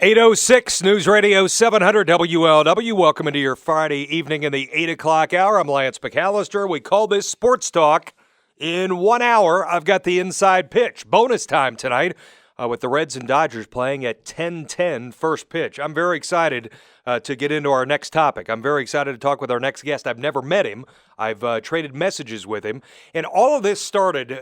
8:06 News Radio 700 WLW. Welcome into your Friday evening in the 8 o'clock hour. I'm Lance McAlister. We call this Sports Talk. In 1 hour, I've got the inside pitch. Bonus time tonight with the Reds and Dodgers playing at 10:10 first pitch. I'm very excited to get into our next topic. I'm very excited to talk with our next guest. I've never met him. I've traded messages with him. And all of this started,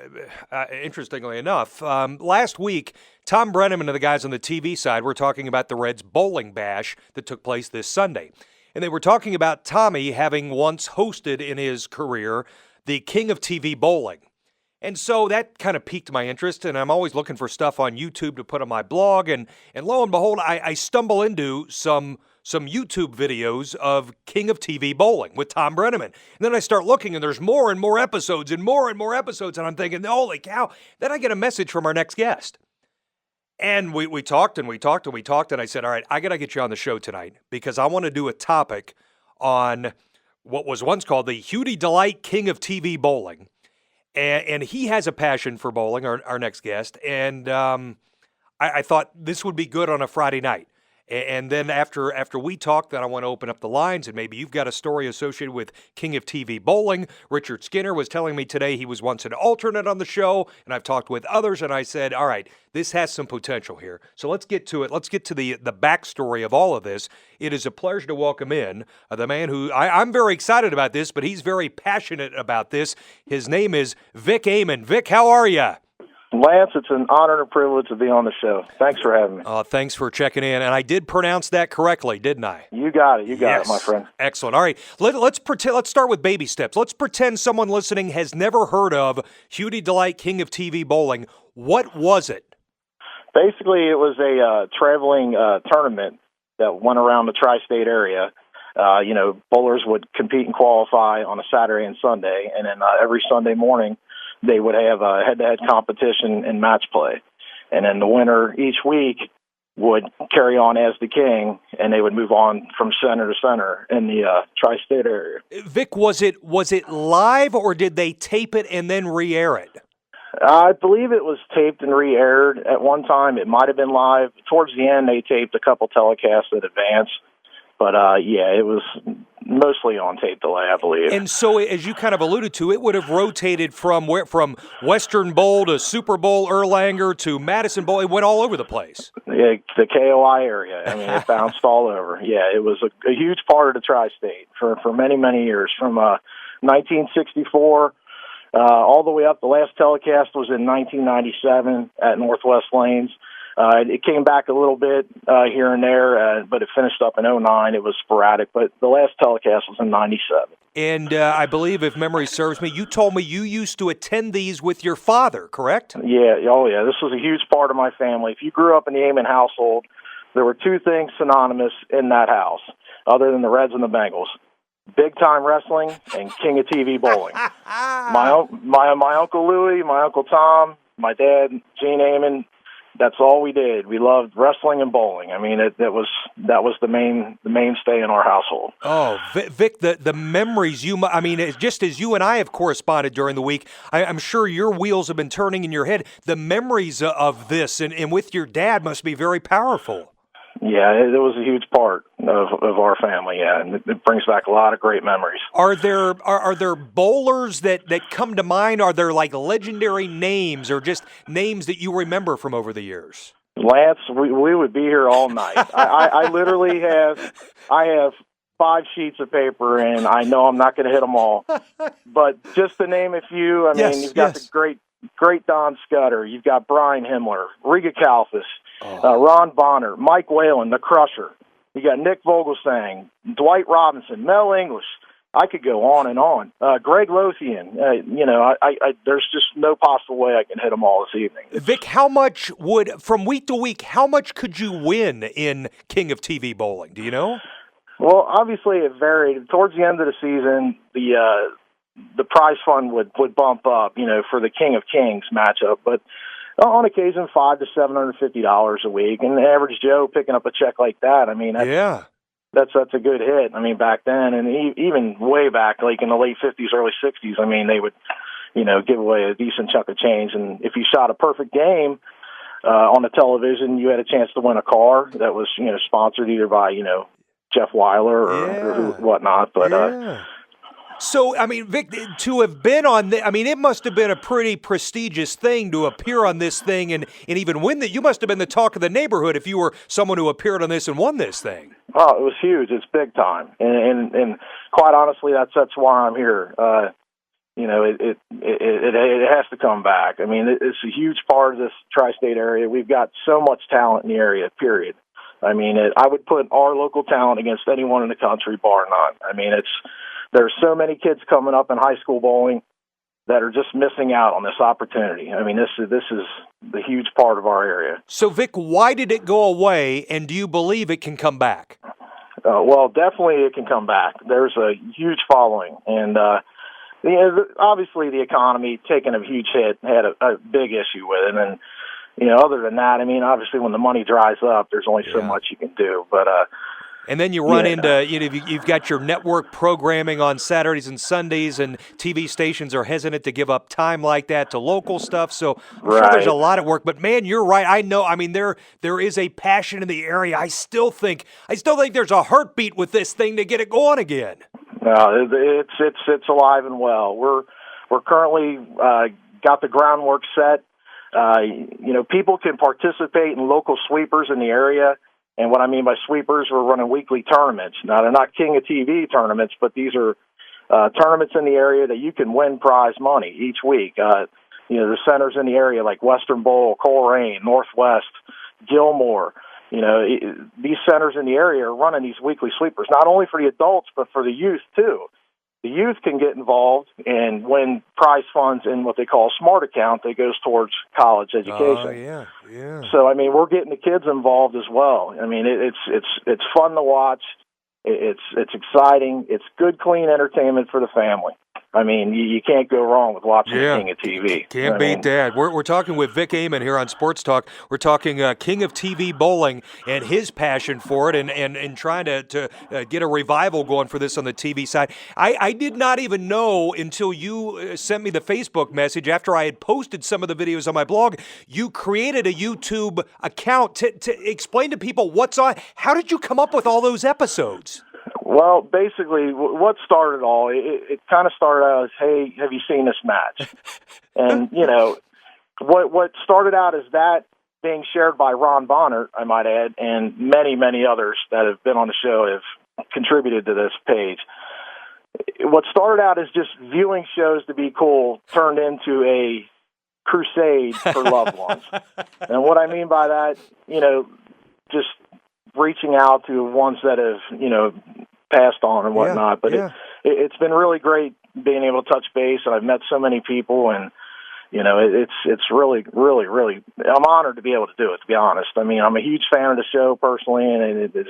interestingly enough, last week, Tom Brenneman and the guys on the TV side were talking about the Reds bowling bash that took place this Sunday. And they were talking about Tommy having once hosted in his career the King of TV Bowling. And so that kind of piqued my interest, and I'm always looking for stuff on YouTube to put on my blog. And lo and behold, I stumble into some YouTube videos of King of TV Bowling with Tom Brenneman. And then I start looking, and there's more and more episodes and more episodes, and I'm thinking, holy cow. Then I get a message from our next guest. And we talked, and I said, all right, I got to get you on the show tonight because I want to do a topic on what was once called the Hudie Delight King of TV Bowling. And he has a passion for bowling, our next guest, and I thought this would be good on a Friday night. And then after we talked, then I want to open up the lines, and maybe you've got a story associated with King of TV Bowling. Richard Skinner was telling me today he was once an alternate on the show, and I've talked with others, and I said, all right, this has some potential here. So let's get to it. Let's get to the backstory of all of this. It is a pleasure to welcome in the man who, I'm very excited about this, but he's very passionate about this. His name is Vic Amann. Vic, how are you? Lance, it's an honor and a privilege to be on the show. Thanks for having me. Thanks for checking in. And I did pronounce that correctly, didn't I? You got it. You got it, my friend. Excellent. All right. Let's pretend. Let's start with baby steps. Let's pretend someone listening has never heard of Hudie Delight King of TV Bowling. What was it? Basically, it was a traveling tournament that went around the tri-state area. Bowlers would compete and qualify on a Saturday and Sunday, and then every Sunday morning, they would have a head-to-head competition and match play. And then the winner each week would carry on as the king, and they would move on from center to center in the tri-state area. Vic, was it live, or did they tape it and then re-air it? I believe it was taped and re-aired at one time. It might have been live. Towards the end, they taped a couple telecasts in advance. But, it was mostly on tape delay, I believe. And so, as you kind of alluded to, it would have rotated from Western Bowl to Super Bowl Erlanger to Madison Bowl. It went all over the place. Yeah, the KOI area. I mean, it bounced all over. Yeah, it was a huge part of the tri-state for many, many years, from 1964 all the way up. The last telecast was in 1997 at Northwest Lanes. It came back a little bit here and there, but it finished up in 2009. It was sporadic, but the last telecast was in 97. And I believe, if memory serves me, you told me you used to attend these with your father, correct? Yeah, this was a huge part of my family. If you grew up in the Amann household, there were two things synonymous in that house, other than the Reds and the Bengals: big-time wrestling and King of TV Bowling. my Uncle Louie, my Uncle Tom, my dad, Gene Amann, that's all we did. We loved wrestling and bowling. I mean, that was the mainstay in our household. Oh, Vic, the memories just as you and I have corresponded during the week, I'm sure your wheels have been turning in your head. The memories of this and with your dad must be very powerful. Yeah, it was a huge part of our family, yeah, and it brings back a lot of great memories. Are there bowlers that come to mind? Are there like legendary names or just names that you remember from over the years? Lance, we would be here all night. I literally have 5 sheets of paper, and I know I'm not going to hit them all. But just to name a few, you've got the great Don Scudder. You've got Brian Himmler, Riga Kalfas, Ron Bonner, Mike Whalen, the Crusher. You got Nick Vogelsang, Dwight Robinson, Mel English. I could go on and on. Greg Lothian. There's just no possible way I can hit them all this evening. Vic, from week to week, how much could you win in King of TV Bowling? Do you know? Well, obviously it varied. Towards the end of the season, the prize fund would bump up, for the King of Kings matchup, but on occasion $500 to $750 a week, and the average Joe picking up a check like that, that's a good hit. Back then, and even way back, like in the late 50s, early 60s, they would, give away a decent chunk of change, and if you shot a perfect game, on the television, you had a chance to win a car that was, sponsored either by, Jeff Weiler or whatnot. But so, I mean, Vic, to have been on it must have been a pretty prestigious thing to appear on this thing and even win that. You must have been the talk of the neighborhood if you were someone who appeared on this and won this thing. Oh, it was huge. It's big time. And quite honestly, that's why I'm here. It has to come back. I mean, it's a huge part of this tri-state area. We've got so much talent in the area, period. I mean, I would put our local talent against anyone in the country, bar none. I mean, there's so many kids coming up in high school bowling that are just missing out on this opportunity. I mean, this is the huge part of our area. So, Vic, why did it go away, and do you believe it can come back? Well, definitely it can come back. There's a huge following, and obviously the economy taking a huge hit had a big issue with it, and other than that, I mean, obviously when the money dries up, there's only so much you can do, but and then you run into, you've got your network programming on Saturdays and Sundays, and TV stations are hesitant to give up time like that to local stuff. So I'm sure there's a lot of work. But man, you're right. I know. I mean, there is a passion in the area. I still think there's a heartbeat with this thing to get it going again. No, it's alive and well. We're currently got the groundwork set. People can participate in local sweepers in the area. And what I mean by sweepers, we're running weekly tournaments. Now, they're not King of TV tournaments, but these are tournaments in the area that you can win prize money each week. The centers in the area like Western Bowl, Coleraine, Northwest, Gilmore. These centers in the area are running these weekly sweepers, not only for the adults, but for the youth, too. The youth can get involved and win prize funds in what they call a SMART account that goes towards college education. Oh, yeah. So, I mean, we're getting the kids involved as well. I mean, it's fun to watch. It's exciting. It's good, clean entertainment for the family. I mean, you can't go wrong with watching King of TV. Can't beat that. We're talking with Vic Amann here on Sports Talk. We're talking King of TV bowling and his passion for it and trying to get a revival going for this on the TV side. I did not even know until you sent me the Facebook message after I had posted some of the videos on my blog. You created a YouTube account to explain to people what's on. How did you come up with all those episodes? Well, basically, what started all, it kind of started out as, hey, have you seen this match? And, what started out as that being shared by Ron Bonner, I might add, and many, many others that have been on the show have contributed to this page. What started out as just viewing shows to be cool turned into a crusade for loved ones. And what I mean by that, just reaching out to ones that have, passed on and whatnot. But it's been really great being able to touch base, and I've met so many people, and it's really, really, really. I'm honored to be able to do it. To be honest, I mean, I'm a huge fan of the show personally, and it's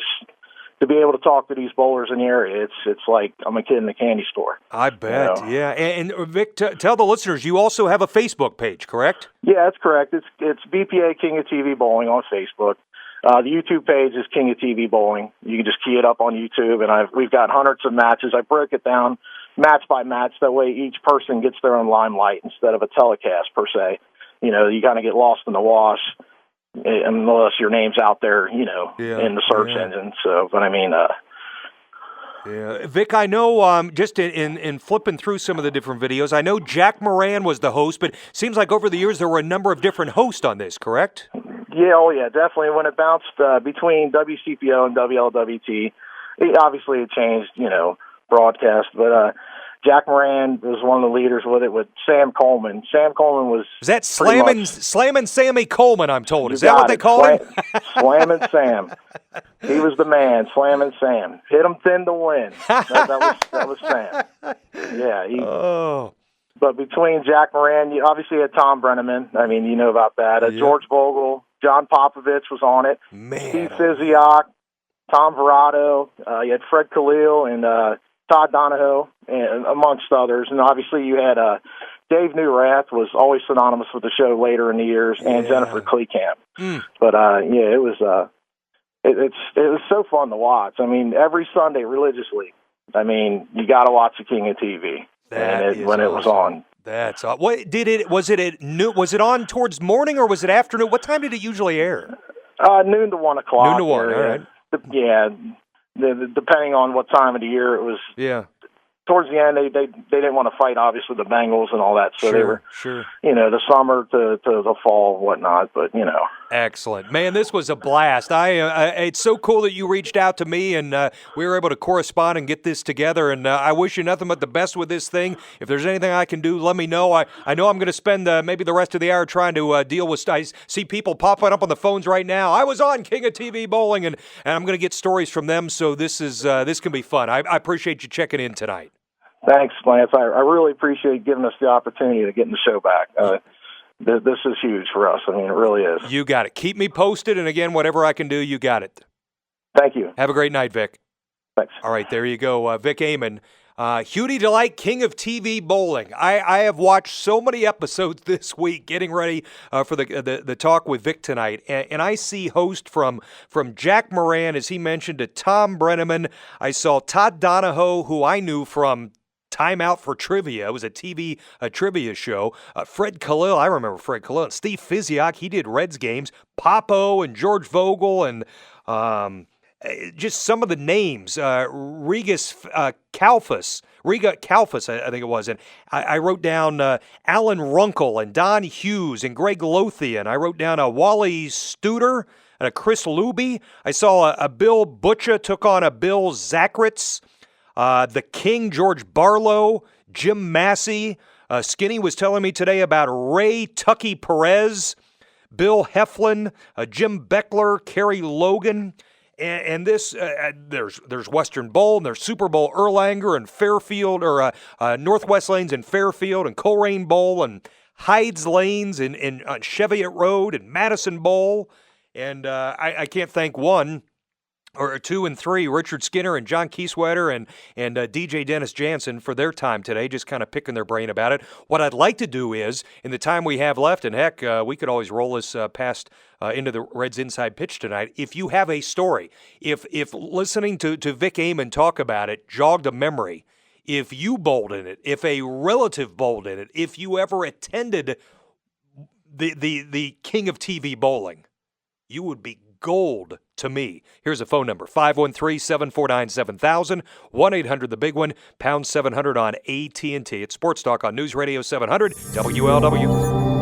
to be able to talk to these bowlers in the area. It's like I'm a kid in the candy store. I bet, yeah. And Vic, tell the listeners you also have a Facebook page, correct? Yeah, that's correct. It's BPA King of TV Bowling on Facebook. The YouTube page is King of TV Bowling. You can just key it up on YouTube, and we've got hundreds of matches. I break it down match by match. That way each person gets their own limelight instead of a telecast, per se. You kind of get lost in the wash unless your name's out there, in the search engine. So, but I mean... Vic, I know just in flipping through some of the different videos, I know Jack Moran was the host, but it seems like over the years there were a number of different hosts on this, correct? Yeah, definitely. When it bounced between WCPO and WLWT, obviously it changed, broadcast, but Jack Moran was one of the leaders with it with Sam Coleman. Sam Coleman was... Is that Slammin' Sammy Coleman, I'm told? Is that what they call him? Slammin' Sam. He was the man, Slammin' Sam. Hit him thin to win. That was Sam. Yeah. But between Jack Moran, you obviously had Tom Brenneman. I mean, you know about that. George Vogel, John Popovich was on it. Man. Steve Fiziak, Tom Verado. You had Fred Khalil and Todd Donahoe, and amongst others. And obviously you had Dave Newrath was always synonymous with the show later in the years, and Jennifer Kleekamp. But it was so fun to watch. I mean, every Sunday religiously. I mean, you got to watch the King of TV. When it was on. That's what did it? Was it at noon? Was it on towards morning or was it afternoon? What time did it usually air? Noon to 1 o'clock. Noon to 1. All right. Yeah, depending on what time of the year it was. Yeah. Towards the end, they didn't want to fight, obviously, the Bengals and all that. So they were, the summer to the fall and whatnot. But, Excellent. Man, this was a blast. It's so cool that you reached out to me and we were able to correspond and get this together. And I wish you nothing but the best with this thing. If there's anything I can do, let me know. I know I'm going to spend maybe the rest of the hour trying to deal with. I see people popping up on the phones right now. I was on King of TV Bowling, and I'm going to get stories from them. So this can be fun. I appreciate you checking in tonight. Thanks, Lance. I really appreciate giving us the opportunity to get in the show back. This is huge for us. I mean, it really is. You got it. Keep me posted, and again, whatever I can do, you got it. Thank you. Have a great night, Vic. Thanks. All right, there you go. Vic Amann, Hudie Delight, King of TV Bowling. I have watched so many episodes this week getting ready for the talk with Vic tonight, and I see host from Jack Moran, as he mentioned, to Tom Brenneman. I saw Todd Donahoe, who I knew from Time Out for Trivia. It was a trivia show. Fred Khalil, I remember Fred Khalil. And Steve Fiziak, he did Reds games. Popo and George Vogel and just some of the names. Riga Kalfas, I think it was. And I wrote down Alan Runkle and Don Hughes and Greg Lothian. I wrote down a Wally Studer and a Chris Luby. I saw a Bill Butcher took on a Bill Zacharitz. The King, George Barlow, Jim Massey. Skinny was telling me today about Ray Tucky Perez, Bill Heflin, Jim Beckler, Kerry Logan. And this, there's Western Bowl, and there's Super Bowl Erlanger and Fairfield, or Northwest Lanes in Fairfield, and Coleraine Bowl, and Hydes Lanes in Cheviot Road, and Madison Bowl. And I can't thank one or 2 and 3, Richard Skinner and John Kieswetter and DJ Dennis Jansen for their time today, just kind of picking their brain about it. What I'd like to do is, in the time we have left, and heck, we could always roll this past into the Reds Inside Pitch tonight. If you have a story, if listening to Vic Amann talk about it jogged a memory, if you bowled in it, if a relative bowled in it, if you ever attended the King of TV Bowling, you would be gold to me. Here's a phone number, 513-749-7000, 1-800-THE-BIG-ONE, #700 on AT&T. It's Sports Talk on News Radio 700 WLW.